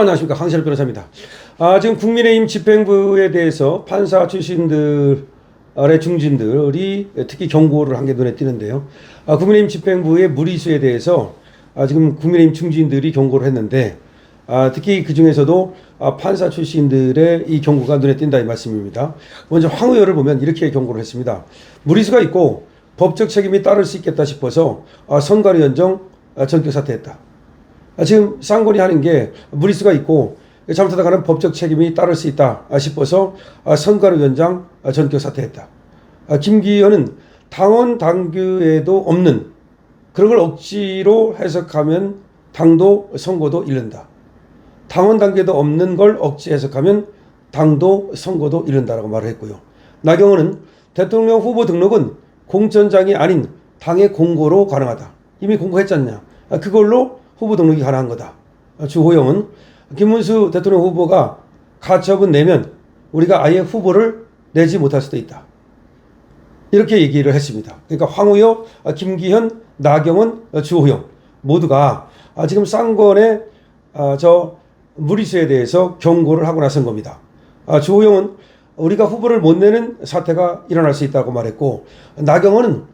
여러분 안녕하십니까. 강신업 변호사입니다. 지금 국민의힘 집행부에 대해서 판사 출신들의 중진들이 특히 경고를 한 게 눈에 띄는데요. 국민의힘 집행부의 무리수에 대해서 지금 국민의힘 중진들이 경고를 했는데 특히 그 중에서도 판사 출신들의 이 경고가 눈에 띈다 이 말씀입니다. 먼저 황 의원을 보면 이렇게 경고를 했습니다. 무리수가 있고 법적 책임이 따를 수 있겠다 싶어서 선관위원장 전격 사퇴했다. 지금 쌍권이 하는 게 무리수가 있고 잘못하다가는 법적 책임이 따를 수 있다 싶어서 선관위원장 전격 사퇴했다. 김기현은 당원 당규에도 없는 그런 걸 억지로 해석하면 당도 선거도 잃는다. 당원 당규에도 없는 걸 억지 해석하면 당도 선거도 잃는다라고 말을 했고요. 나경원은 대통령 후보 등록은 공천장이 아닌 당의 공고로 가능하다. 이미 공고했잖냐. 그걸로 후보 등록이 가능한 거다. 주호영은 김문수 대통령 후보가 가처분 내면 우리가 아예 후보를 내지 못할 수도 있다. 이렇게 얘기를 했습니다. 그러니까 황우여, 김기현, 나경원, 주호영 모두가 지금 쌍권의 저 무리수에 대해서 경고를 하고 나선 겁니다. 주호영은 우리가 후보를 못 내는 사태가 일어날 수 있다고 말했고, 나경원은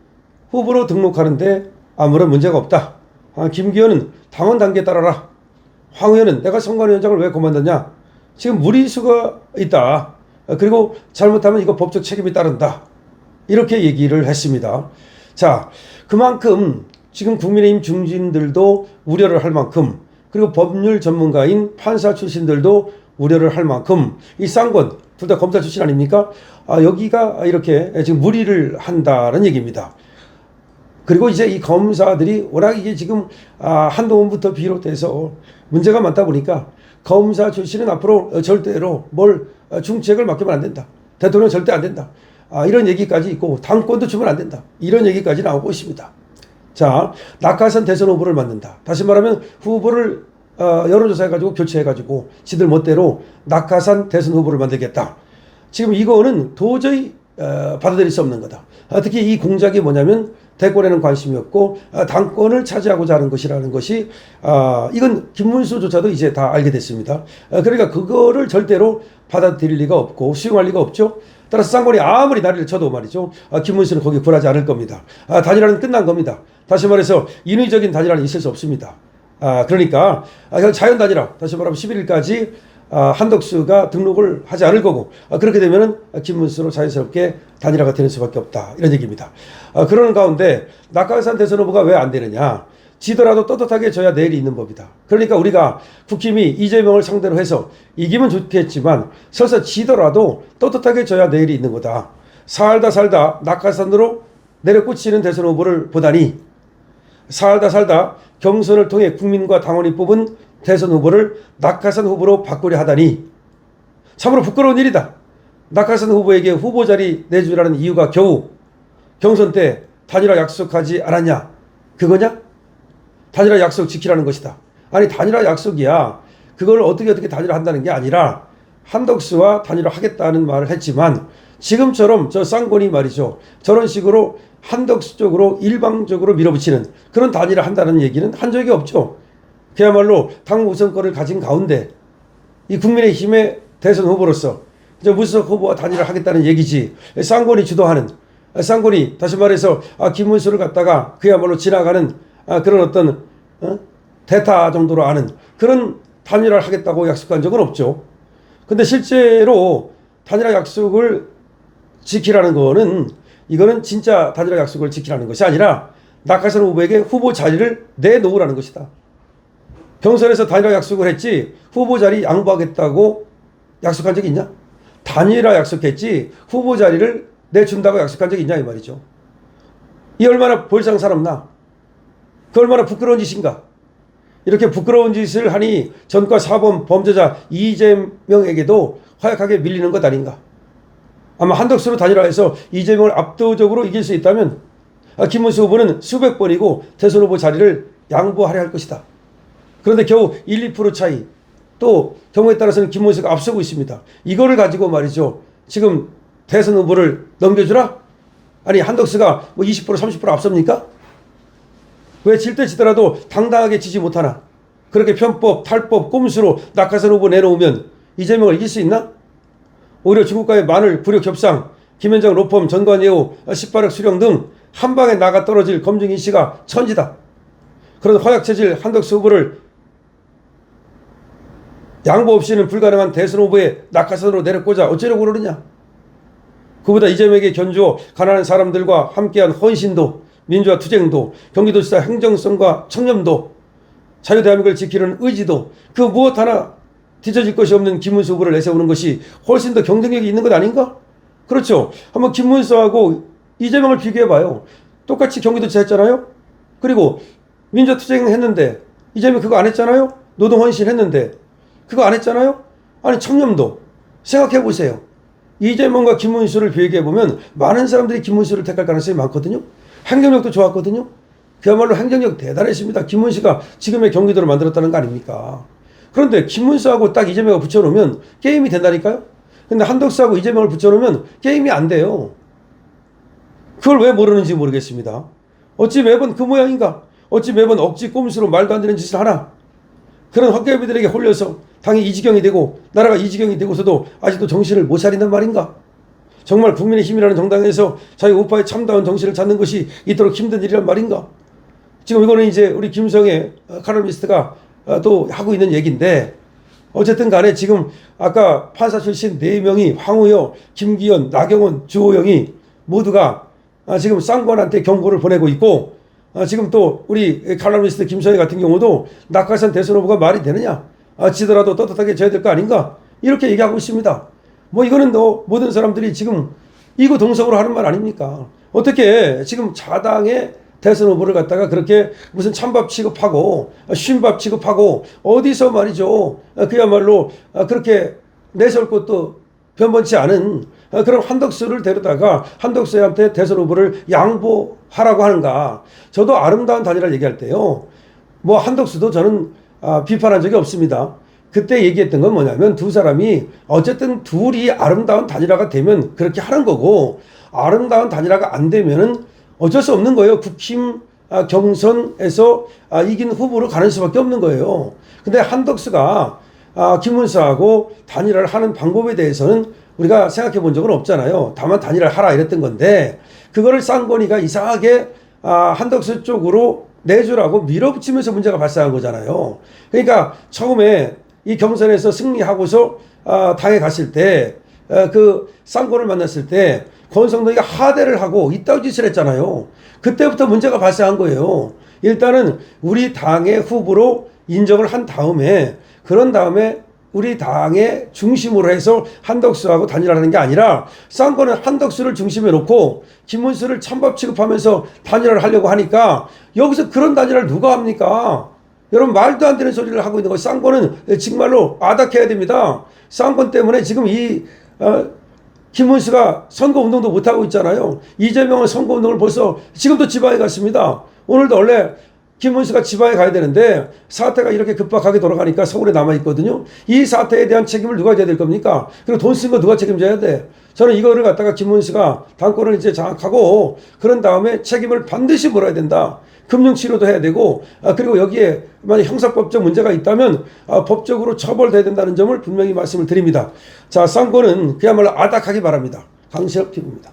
후보로 등록하는데 아무런 문제가 없다. 김기현은 당원 단계에 따라라. 황 의원은 내가 선관위원장을 왜 그만뒀냐. 지금 무리수가 있다. 그리고 잘못하면 이거 법적 책임이 따른다. 이렇게 얘기를 했습니다. 자, 그만큼 지금 국민의힘 중진들도 우려를 할 만큼, 그리고 법률 전문가인 판사 출신들도 우려를 할 만큼 이 쌍권 둘 다 검사 출신 아닙니까? 여기가 이렇게 지금 무리를 한다는 얘기입니다. 그리고 이제 이 검사들이 워낙 이게 지금 한동훈부터 비롯해서 문제가 많다 보니까 검사 출신은 앞으로 절대로 뭘 중책을 맡기면 안 된다. 대통령 절대 안 된다. 이런 얘기까지 있고 당권도 주면 안 된다. 이런 얘기까지 나오고 있습니다. 자, 낙하산 대선 후보를 만든다. 다시 말하면 후보를 여론조사해가지고 교체해가지고 지들 멋대로 낙하산 대선 후보를 만들겠다. 지금 이거는 도저히 받아들일 수 없는 거다. 특히 이 공작이 뭐냐면 대권에는 관심이 없고 당권을 차지하고자 하는 것이라는 것이 이건 김문수조차도 이제 다 알게 됐습니다. 그러니까 그거를 절대로 받아들일 리가 없고 수용할 리가 없죠. 따라서 쌍권이 아무리 다리를 쳐도 말이죠. 김문수는 거기에 굴하지 않을 겁니다. 단일화는 끝난 겁니다. 다시 말해서 인위적인 단일화는 있을 수 없습니다. 그러니까 자연 단일화, 다시 말하면 11일까지 한덕수가 등록을 하지 않을 거고, 그렇게 되면은 김문수로 자연스럽게 단일화가 되는 수밖에 없다. 이런 얘기입니다. 그러는 가운데 낙하산 대선 후보가 왜 안 되느냐. 지더라도 떳떳하게 져야 내일이 있는 법이다. 그러니까 우리가 국힘이 이재명을 상대로 해서 이기면 좋겠지만 설사 지더라도 떳떳하게 져야 내일이 있는 거다. 살다 낙하산으로 내려꽂히는 대선 후보를 보다니 살다 경선을 통해 국민과 당원이 뽑은 대선 후보를 낙하산 후보로 바꾸려 하다니 참으로 부끄러운 일이다. 낙하산 후보에게 후보 자리 내주라는 이유가 겨우 경선 때 단일화 약속하지 않았냐? 그거냐? 단일화 약속 지키라는 것이다. 아니 단일화 약속이야. 그걸 어떻게 단일화 한다는 게 아니라 한덕수와 단일화 하겠다는 말을 했지만 지금처럼 저 쌍권이 말이죠. 저런 식으로 한덕수 쪽으로 일방적으로 밀어붙이는 그런 단일화 한다는 얘기는 한 적이 없죠. 그야말로 당 우선권을 가진 가운데 이 국민의힘의 대선 후보로서 이제 무소속 후보와 단일화를 하겠다는 얘기지. 쌍권이 주도하는, 쌍권이 다시 말해서 김문수를 갖다가 그야말로 지나가는 그런 어떤 대타 정도로 아는 그런 단일화를 하겠다고 약속한 적은 없죠. 근데 실제로 단일화 약속을 지키라는 거는 이거는 진짜 단일화 약속을 지키라는 것이 아니라 낙하산 후보에게 후보 자리를 내놓으라는 것이다. 경선에서 단일화 약속을 했지 후보 자리 양보하겠다고 약속한 적이 있냐? 단일화 약속했지 후보 자리를 내준다고 약속한 적이 있냐 이 말이죠. 이 얼마나 볼상사납나? 그 얼마나 부끄러운 짓인가? 이렇게 부끄러운 짓을 하니 전과 사범 범죄자 이재명에게도 허약하게 밀리는 것 아닌가? 아마 한덕수로 단일화해서 이재명을 압도적으로 이길 수 있다면 김문수 후보는 수백 번이고 대선 후보 자리를 양보하려 할 것이다. 그런데 겨우 1, 2% 차이, 또 경우에 따라서는 김문수가 앞서고 있습니다. 이거를 가지고 말이죠. 지금 대선 후보를 넘겨주라? 아니 한덕수가 뭐 20% 30% 앞섭니까? 왜 질 때 지더라도 당당하게 지지 못하나? 그렇게 편법, 탈법, 꼼수로 낙하산 후보 내놓으면 이재명을 이길 수 있나? 오히려 중국과의 마늘, 굴욕 협상, 김현정 로펌, 전관예우, 18억 수령 등 한 방에 나가 떨어질 검증 이씨가 천지다. 그런 허약체질 한덕수 후보를 양보 없이는 불가능한 대선 후보에 낙하산으로 내려꽂아 어쩌려고 그러느냐. 그보다 이재명에게 견주어 가난한 사람들과 함께한 헌신도, 민주화 투쟁도, 경기도지사 행정성과 청렴도, 자유대한민국을 지키는 의지도 그 무엇 하나 뒤처질 것이 없는 김문수 후보를 내세우는 것이 훨씬 더 경쟁력이 있는 것 아닌가? 그렇죠. 한번 김문수하고 이재명을 비교해봐요. 똑같이 경기도지사 했잖아요. 그리고 민주화 투쟁 했는데 이재명 그거 안 했잖아요. 노동헌신 했는데 그거 안 했잖아요. 아니 청렴도 생각해보세요. 이재명과 김문수를 비교해보면 많은 사람들이 김문수를 택할 가능성이 많거든요. 행정력도 좋았거든요. 그야말로 행정력 대단했습니다. 김문수가 지금의 경기도를 만들었다는 거 아닙니까? 그런데 김문수하고 딱 이재명을 붙여놓으면 게임이 된다니까요. 근데 한덕수하고 이재명을 붙여놓으면 게임이 안 돼요. 그걸 왜 모르는지 모르겠습니다. 어찌 매번 그 모양인가? 어찌 매번 억지 꼼수로 말도 안 되는 짓을 하나? 그런 헛개비들에게 홀려서 당이 이 지경이 되고 나라가 이 지경이 되고서도 아직도 정신을 못 차린단 말인가? 정말 국민의힘이라는 정당에서 자기 우파의 참다운 정신을 찾는 것이 이토록 힘든 일이란 말인가? 지금 이거는 이제 우리 김성애 칼럼니스트가 또 하고 있는 얘기인데 어쨌든 간에 지금 아까 판사 출신 4명이 황우여, 김기현, 나경원, 주호영이 모두가 지금 쌍권한테 경고를 보내고 있고 지금 또 우리 칼럼니스트 김성애 같은 경우도 낙하산 대선 후보가 말이 되느냐? 지더라도 떳떳하게 져야 될 거 아닌가? 이렇게 얘기하고 있습니다. 뭐 이거는 모든 사람들이 지금 이구동성으로 하는 말 아닙니까? 어떻게 지금 자당의 대선 후보를 갖다가 그렇게 무슨 찬밥 취급하고 쉰밥 취급하고 어디서 말이죠. 그야말로 그렇게 내세울 것도 변변치 않은 그런 한덕수를 데려다가 한덕수한테 대선 후보를 양보하라고 하는가. 저도 아름다운 단일화를 얘기할 때요. 뭐 한덕수도 저는 비판한 적이 없습니다. 그때 얘기했던 건 뭐냐면 두 사람이 어쨌든 둘이 아름다운 단일화가 되면 그렇게 하는 거고 아름다운 단일화가 안 되면은 어쩔 수 없는 거예요. 국힘 경선에서 이긴 후보로 가는 수밖에 없는 거예요. 근데 한덕수가 김문수하고 단일화를 하는 방법에 대해서는 우리가 생각해 본 적은 없잖아요. 다만 단일화를 하라 이랬던 건데 그거를 쌍권이가 이상하게 한덕수 쪽으로 내주라고 밀어붙이면서 문제가 발생한 거잖아요. 그러니까 처음에 이 경선에서 승리하고서 당에 갔을 때 그 쌍권을 만났을 때 권성동이가 하대를 하고 이따위 짓을 했잖아요. 그때부터 문제가 발생한 거예요. 일단은 우리 당의 후보로 인정을 한 다음에 그런 다음에 우리 당의 중심으로 해서 한덕수하고 단일화하는 게 아니라 쌍권은 한덕수를 중심에 놓고 김문수를 찬밥 취급하면서 단일화를 하려고 하니까 여기서 그런 단일화를 누가 합니까? 여러분 말도 안 되는 소리를 하고 있는 거예요. 쌍권은 정말로 아닥해야 됩니다. 쌍권 때문에 지금 이 김문수가 선거운동도 못하고 있잖아요. 이재명은 선거운동을 벌써 지금도 지방에 갔습니다. 오늘도 원래 김문수가 지방에 가야 되는데 사태가 이렇게 급박하게 돌아가니까 서울에 남아있거든요. 이 사태에 대한 책임을 누가 져야 될 겁니까? 그리고 돈 쓴 거 누가 책임져야 돼? 저는 이거를 갖다가 김문수가 당권을 이제 장악하고 그런 다음에 책임을 반드시 물어야 된다. 금융치료도 해야 되고 그리고 여기에 만약 형사법적 문제가 있다면 법적으로 처벌돼야 된다는 점을 분명히 말씀을 드립니다. 자, 쌍권은 그야말로 아닥하기 바랍니다. 강시혁 피부입니다.